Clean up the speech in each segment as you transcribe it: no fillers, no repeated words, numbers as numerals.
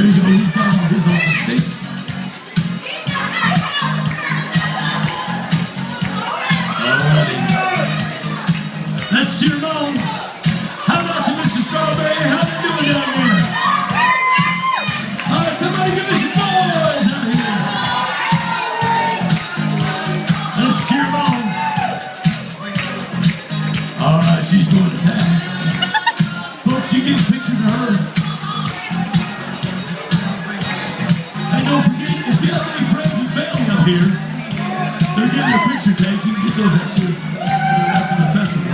you go. He's got on his own stick. Alrighty. Let's cheer them on. How about you, Mr. Strawberry? How they doing down there? All right, somebody give me some noise out here. Let's cheer them on. All right, she's going to town. Folks, you get a picture of her. Hey, don't forget, if you have any friends and family up here, they're getting a picture taken. You can get those after the festival.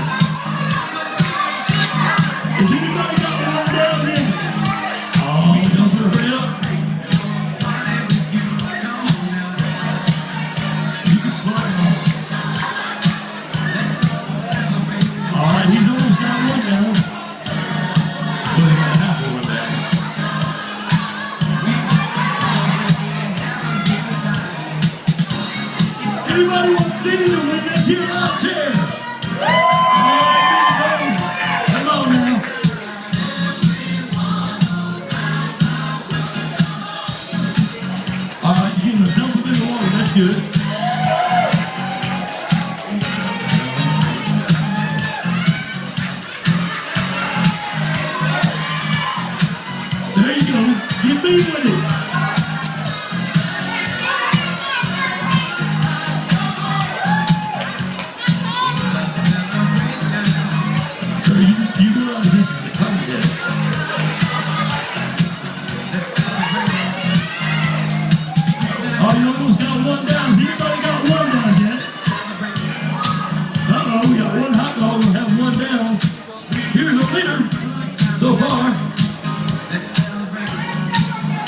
Has anybody got one down here? Oh, don't hurry up. You can slide them on. All right, he's almost got one down. Well, he got half of one down. Anybody want City to win? Let's hear a loud cheer. Come on now. All right, you're getting a dump of bit of water. That's good. There you go. Get me with it. So you realize this is a contest. Oh, you almost got one down. Has anybody got one down yet? Uh-oh, we got one hot dog. We have one down. Here's the leader so far.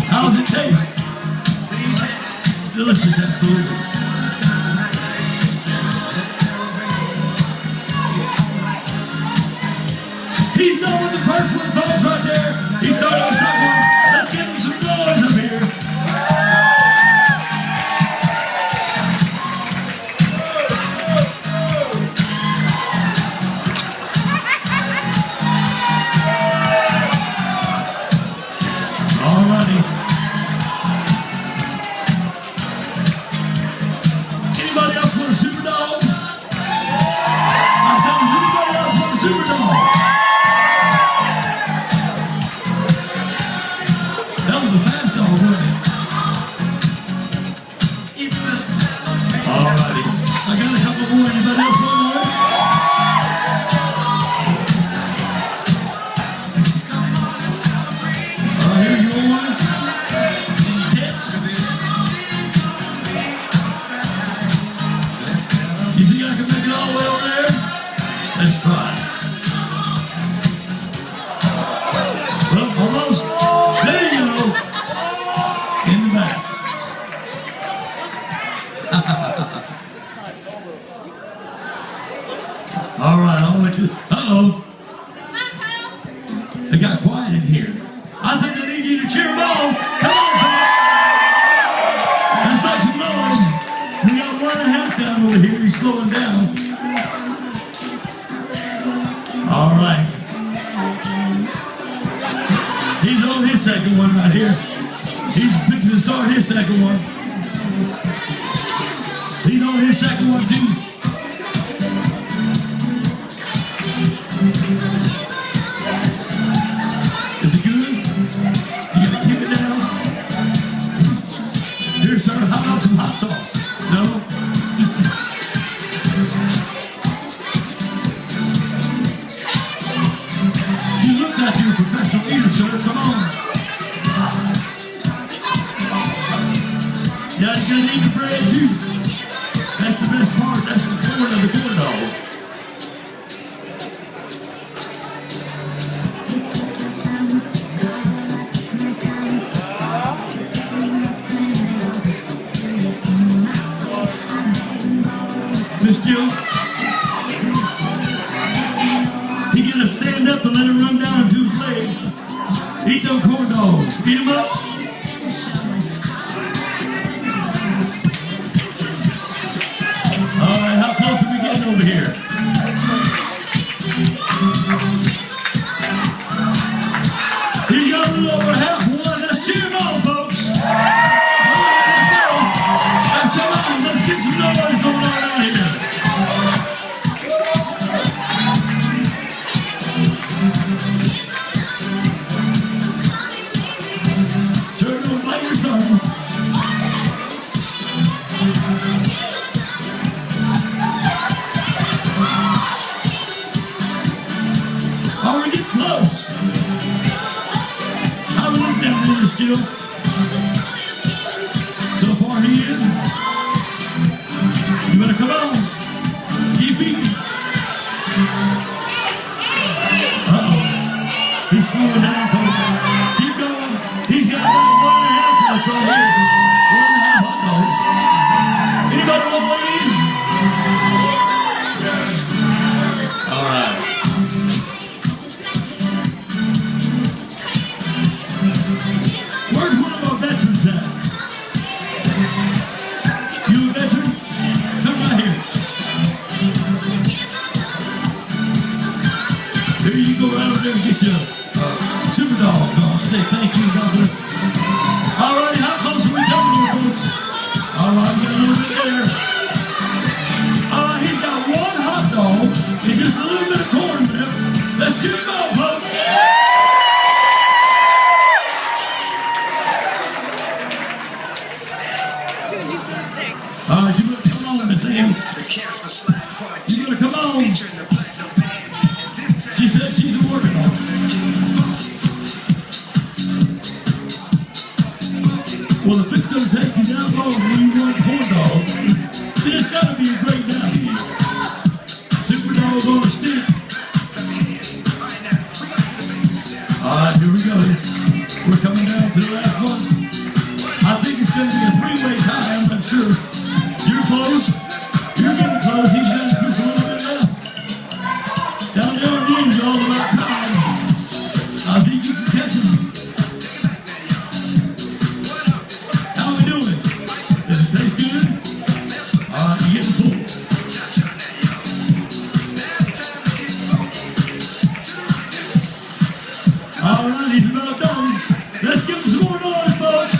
How's it taste? Delicious, absolutely. He's done with the first one, folks, right there. He started with this one. Let's give him some noise up here. Alrighty. Anybody else want a super dog? I said, does anybody else want a super dog? That was a fast dog, wasn't it? Alrighty. I got a couple more. Anybody else want one? Here you go, one. Catch. You think I can make it all the way over there? Let's try. Well, almost. There you go. In the back. All right, I'll let you. Uh-oh. They got quiet in here. I think I need you to cheer them on. Come on, folks. Let's make some noise. We got 1.5 down over here. He's slowing down. All right. He's on his second one right here. He's fixing to start his second one. He's on his second one too. Is it good? You gotta keep it down. Here, sir, how about some hot sauce? No? You look like you're a professional eater, sir. Come on. Yeah, you're gonna eat the bread too. That's the best part. That's the corn of the corn dog. Miss Jill, you gotta stand up and let it run down into a plate. Eat them corn dogs. Eat them up. All right, how close are we getting over here? He's got a little over half one. Let's cheer him on. deal. So far he is. You better come on. Keep eating. Uh-oh. He's slowing down, folks. Keep going. He's got about 1.5 left right here. 1.5 hot dogs. Anybody want one of these? All right. Where's one of our veterans at? You a veteran? Come right here. Here you go right over there and get your super dog on stick. Thank you, God bless. All right, how close are we coming here, folks? All right, we got a little bit there. He's got one hot dog and just a little bit of corn left. Let's cheer him up, folks. All right, you better come on, Miss Amy. You better come on. She said she's working on it. Well, if it's going to take you that long when you want corn dog, then it's got to be a great value. Super dog on a stick. All right, here we go. We're coming down to the last one. I think it's going to be a three-way tie, I'm not sure. You're close. You're getting close. He's got just a little bit left. Down there on you, you're all about time. I think you can catch him. How we doing? Does it taste good? All right, you're getting full. All right, he's about done. Let's give him some more noise, folks.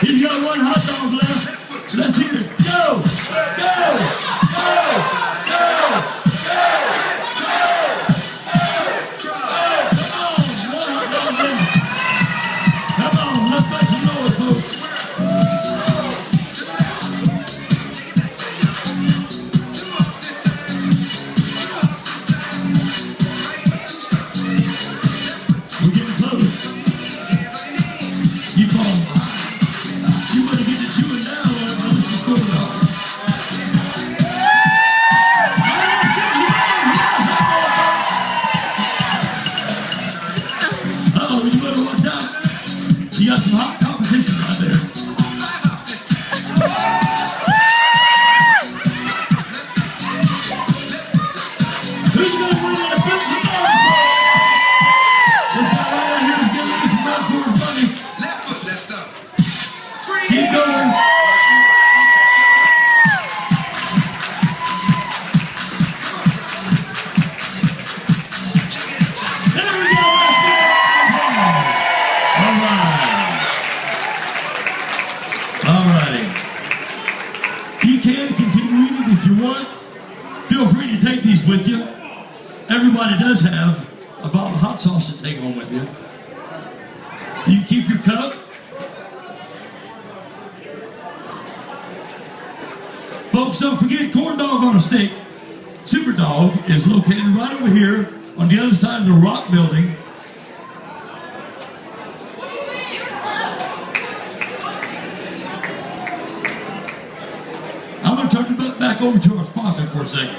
He's got one hot dog left. Let's hear it. Go! Go! Go! Go! Go! Come on! One hot dog left. Come on, let's make some noise, folks. We're getting close. Keep on. You better get to chewing now or I'm going to score off. Uh-oh, you better watch out. You got some hot competition out there. Who's going to win in a $50 for? This guy right out here is getting this is not for his money. Keep going. There we go. Let's get it. All right. All righty. You can continue eating if you want. Feel free to take these with you. Everybody does have a bottle of hot sauce to take home with you. You can keep your cup. Folks, don't forget corn dog on a stick. Super Dog is located right over here on the other side of the Rock Building. I'm going to turn it back over to our sponsor for a second.